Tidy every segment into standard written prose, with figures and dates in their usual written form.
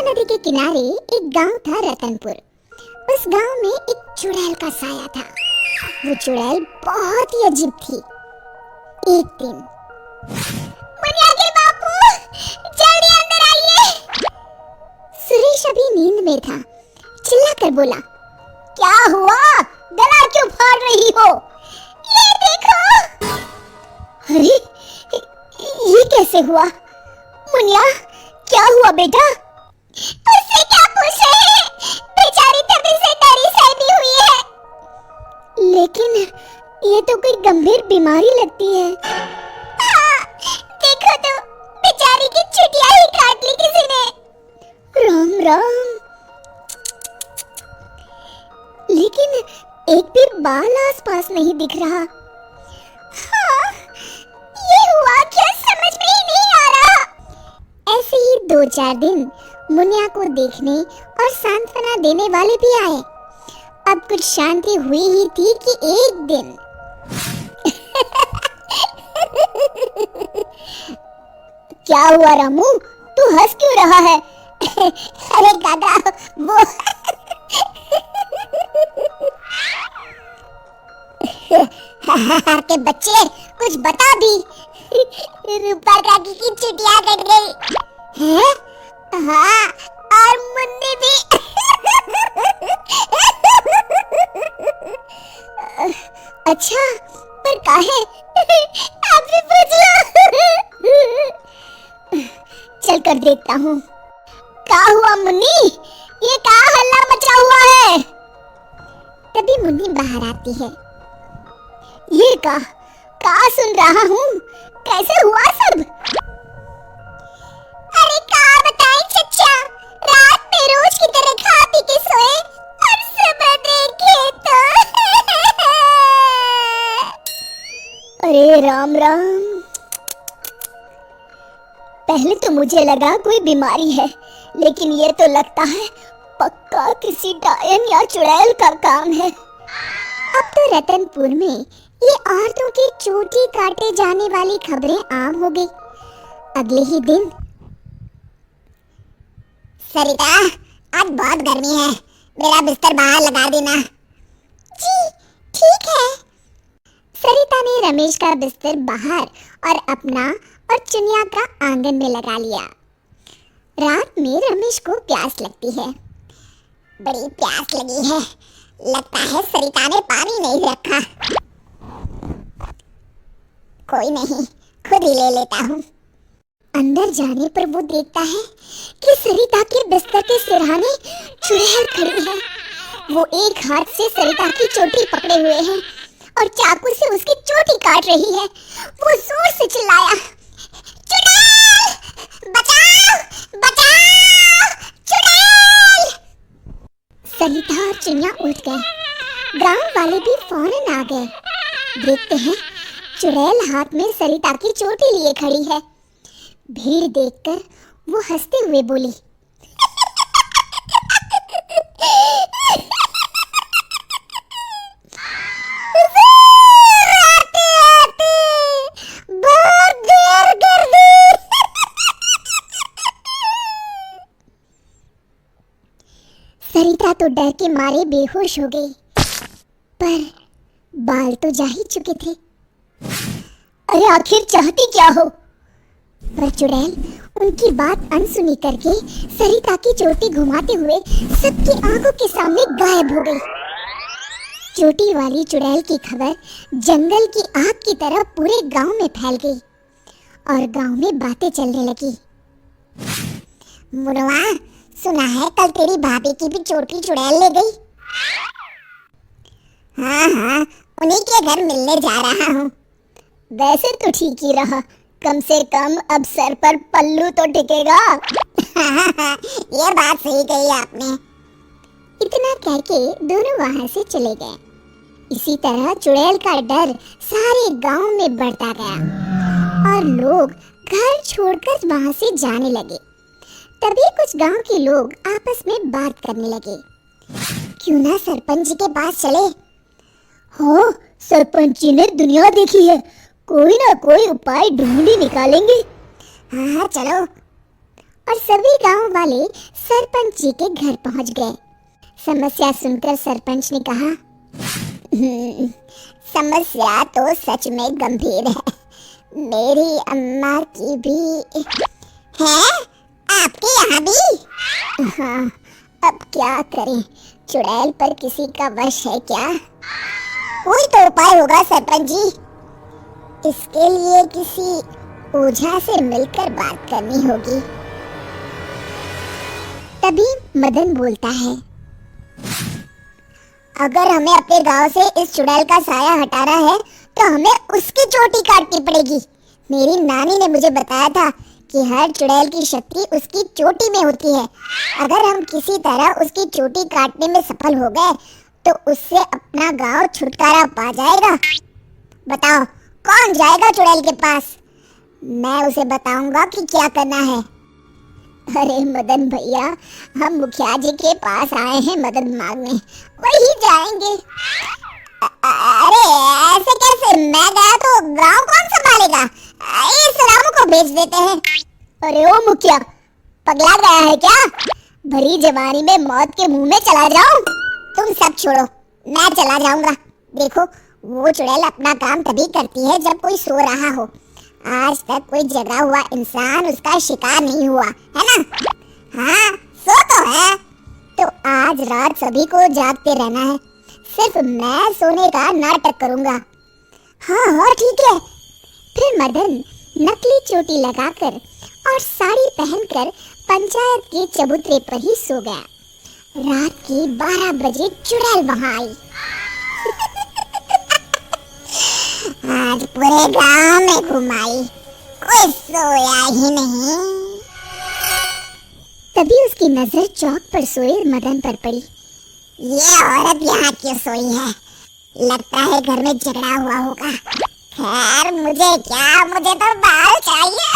नदी के किनारे एक गांव था, रतनपुर। उस गांव में एक चुड़ैल का साया था। वो चुड़ैल बहुत ही अजीब थी। एक दिन, मुनिया के बापू, जल्दी अंदर आइए। सुरेश अभी नींद में था, चिल्लाकर बोला, क्या हुआ? गला क्यों फाड़ रही हो? ये देखो। अरे, ये कैसे हुआ? मुनिया, क्या हुआ बेटा? उससे क्या पूछ रहे हैं? बेचारी तभी से डरी सहमी हुई है। लेकिन ये तो कोई गंभीर बीमारी लगती है। हाँ, देखो तो, बेचारी की चुटिया ही काट ली किसी ने। राम राम। लेकिन एक भी बाल आसपास नहीं दिख रहा। हाँ, ये हुआ क्या, समझ में ही नहीं आ रहा। ऐसे ही 2-4 दिन मुनिया को देखने और सांत्वना देने वाले भी आए। अब कुछ शांति हुई ही थी कि एक दिन क्या हुआ रामू, तू हंस क्यों रहा है? अरे काका, वो के बच्चे, कुछ बता भी। रूपा काकी की चुटिया कट गई है। हाँ, और मुन्नी भी। अच्छा, पर काहे? आप भी पूछ लो। चल कर देखता हूँ। क्या हुआ मुन्नी? ये क्या हल्ला मचा हुआ है? तभी मुन्नी बाहर आती है। ये का सुन रहा हूँ? कैसे हुआ सब? अरे क्या बताएं चचा, रात में रोज की तरह खा पी के सोए और सुबह देखे तो अरे राम राम। पहले तो मुझे लगा कोई बीमारी है, लेकिन ये तो लगता है पक्का किसी डायन या चुड़ैल का काम है। अब तो रतनपुर में ये औरतों की चोटी काटे जाने वाली खबरें आम हो गई। अगले ही दिन, सरिता, आज बहुत गर्मी है, मेरा बिस्तर बाहर लगा देना। जी ठीक है। सरिता ने रमेश का बिस्तर बाहर और अपना और चुनिया का आंगन में लगा लिया। रात में रमेश को प्यास लगती है। बड़ी प्यास लगी है, लगता है सरिता ने पानी नहीं रखा। कोई नहीं, खुद ही ले लेता हूँ। अंदर जाने पर वो देखता है कि सरिता के बिस्तर के सिरहाने चुड़ैल खड़ी है। वो एक हाथ से सरिता की चोटी पकड़े हुए है और चाकू से उसकी चोटी काट रही है। वो जोर से चिल्लाया, चुड़ैल, बचाओ, बचाओ, चुड़ैल। सरिता और चुनिया उठ गए। गांव वाले भी फौरन आ गए। देखते हैं चुड़ैल हाथ में सरिता की चोटी लिए खड़ी है। भीड़ देखकर वो हंसते हुए बोली, आते आते बहुत देर कर दी। सरिता तो डर के मारे बेहोश हो गई, पर बाल तो जा ही चुके थे। अरे आखिर चाहती क्या हो? पर चुड़ैल उनकी बात अनसुनी करके सरिता की चोटी घुमाते हुए सबकी आंखों के सामने गायब हो गई। चोटी वाली चुड़ैल की खबर जंगल की आग की तरह पूरे गांव में फैल गई और गांव में बातें चलने लगी। मुनवा, सुना है कल तेरी भाभी की भी चोटी चुड़ैल ले गई। हाँ, उन्हीं के घर मिलने जा रहा हूँ। वैसे तो ठीक ही रहा, कम से कम अब सर पर पल्लू तो टिकेगा। ये बात सही कही आपने। इतना कहके दोनों वहां से चले गए। इसी तरह चुड़ैल का डर सारे गांव में बढ़ता गया और लोग घर छोड़कर वहां से जाने लगे। तभी कुछ गांव के लोग आपस में बात करने लगे, क्यों ना सरपंच जी के पास चले। हो, सरपंच जी ने दुनिया देखी है, कोई ना कोई उपाय ढूंढ ही निकालेंगे। हाँ चलो। और सभी गांव वाले सरपंच जी के घर पहुंच गए। समस्या सुनकर सरपंच ने कहा, समस्या तो सच में गंभीर है। मेरी अम्मा की भी है, आपके यहाँ भी? हाँ, अब क्या करें, चुड़ैल पर किसी का वश है क्या? कोई तो उपाय होगा सरपंच जी। इसके लिए किसी ओझा से मिलकर बात करनी होगी। तभी मदन बोलता है, अगर हमें अपने गांव से इस चुड़ैल का साया हटाना है तो हमें उसकी चोटी काटनी पड़ेगी। मेरी नानी ने मुझे बताया था कि हर चुड़ैल की शक्ति उसकी चोटी में होती है। अगर हम किसी तरह उसकी चोटी काटने में सफल हो गए तो उससे अपना गांव छुटकारा पा जाएगा। बताओ, कौन जाएगा चुड़ैल के पास? मैं उसे बताऊंगा कि क्या करना है। अरे मदन भैया, हम मुखिया जी के पास आए हैं मदद मांगने, वही जाएंगे। अरे ऐसे कैसे? मैं गया तो गांव कौन संभालेगा? इस रामू को भेज देते हैं। अरे ओ मुखिया, पगला गया है क्या? भरी जवानी में मौत के मुंह में चला जाऊं? तुम सब छोड़ो, मैं चला जाऊंगा। देखो, वो चुड़ैल अपना काम तभी करती है जब कोई सो रहा हो। आज तक कोई जगा हुआ इंसान उसका शिकार नहीं हुआ, है ना? हाँ, सो तो है। तो आज रात सभी को जागते रहना है। सिर्फ मैं सोने का नाटक करूंगा। हाँ हाँ ठीक है। फिर मदन नकली चोटी लगाकर और साड़ी पहनकर पंचायत के चबूतरे पर ही सो गया। रात के 12 बजे चुड़ैल वहां आई। आज पूरे गांव में घुमाई, कोई सोया ही नहीं। तभी उसकी नजर चौक पर सोए मदन पर पड़ी। ये औरत यहाँ क्यों सोई है? लगता है घर में झगड़ा हुआ होगा। खैर मुझे क्या, मुझे तो बाल चाहिए।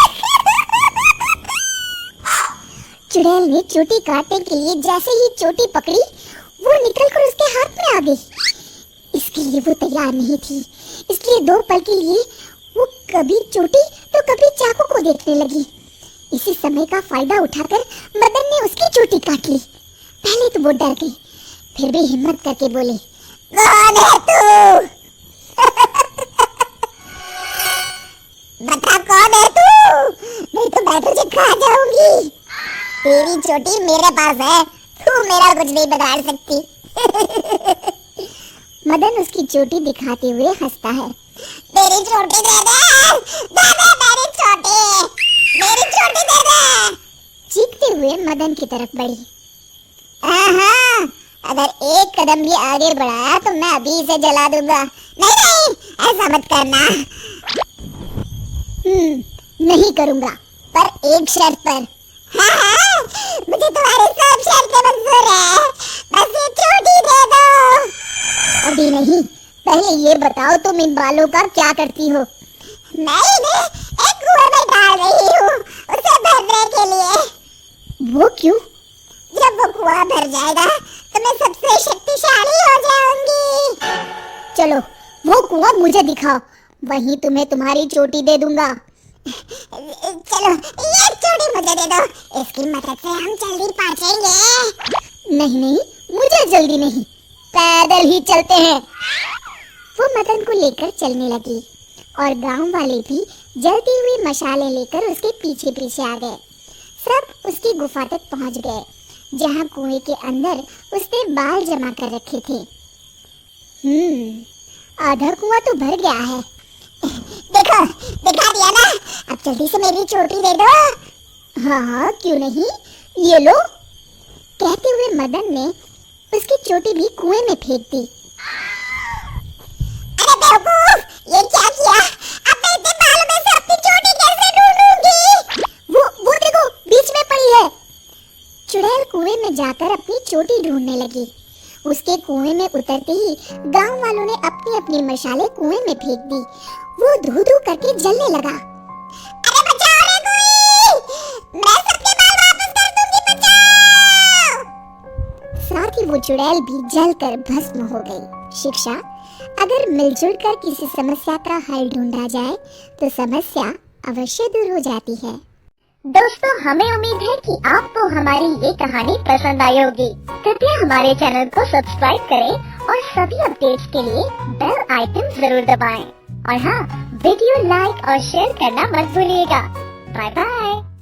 चुड़ैल ने चोटी काटने के लिए जैसे ही चोटी पकड़ी, वो निकलकर उसके हाथ में आ गई। इसके लिए वो तैयार नहीं थी, इसलिए 2 पल के लिए वो कभी चोटी तो कभी चाकू को देखने लगी। इसी समय का फायदा उठाकर मदन ने उसकी चोटी काट ली। पहले तो वो डर गई, फिर भी हिम्मत करके बोली, कौन है तू? बता कौन है तू? नहीं तो मैं तुझे खा जाऊंगी। तेरी चोटी मेरे पास है, तू मेरा कुछ नहीं बिगाड़ सकती। मदन उसकी चोटी दिखाते हुए हंसता है। मेरी चोटी दे दे, दे दे मेरी चोटी, मेरी चोटी दे दे। चीखते हुए मदन की तरफ बढ़ी। हाँ, अगर एक कदम भी आगे बढ़ाया तो मैं अभी इसे जला दूंगा। नहीं नहीं, ऐसा मत करना। नहीं करूंगा, पर एक शर्त पर। हाँ, मुझे तुम्हारी सब शर्तें मंजूर है, बस ये चोटी दे दो। अभी नहीं, पहले ये बताओ तुम इन बालों का क्या करती हो? मैं इन्हें एक कुएं में डाल रही हूँ, उसे भरने के लिए। वो क्यों? जब वो कुआं भर जाएगा तो मैं सबसे शक्तिशाली हो जाऊंगी। चलो, वो कुआं मुझे दिखाओ, वहीं तुम्हें तुम्हारी चोटी दे दूंगा। चलो, ये चोटी मुझे दे दो, इसकी मदद से हम जल्दी पहुंचेंगे। नहीं नहीं, मुझे जल्दी नहीं, पैदल ही चलते हैं। वो मदन को लेकर चलने लगी और गांव वाले भी जलती हुई मशालें लेकर उसके पीछे पीछे आ गए। सब उसकी गुफा तक पहुंच गए, जहां कुएं के अंदर उसने बाल जमा कर रखे थे। आधा कुआं तो भर गया है। देखो, दिखा दिया ना, अब जल्दी से मेरी चोटी दे दो। हाँ, क्यों नहीं, ये लो। कहते हुए मदन ने उसकी चोटी भी कुएं में फेंक दी। अरे बेवकूफ, ये क्या किया? अब मैं इतने बालों में से अपनी चोटी कैसे ढूंढूंगी? वो देखो, बीच में पड़ी है। चुड़ैल कुएं में जाकर अपनी चोटी ढूंढने लगी। उसके कुएं में उतरते ही गांव वालों ने अपनी अपनी मशालें कुएं में फेंक दी। वो धू धू करके जलने लगा। अरे बचाओ रे कोई! मैं सबके बाल वापस कर दूंगी, बचाओ! साथ ही वो चुड़ैल भी जलकर भस्म हो गई। शिक्षा: अगर मिलजुल कर किसी समस्या का हल ढूंढा जाए तो समस्या अवश्य दूर हो जाती है। दोस्तों, हमें उम्मीद है कि आपको हमारी ये कहानी पसंद आई होगी। कृपया हमारे चैनल को सब्सक्राइब करें और सभी अपडेट्स के लिए बेल आइकन जरूर दबाएं। और हाँ, वीडियो लाइक और शेयर करना मत भूलिएगा। Bye bye.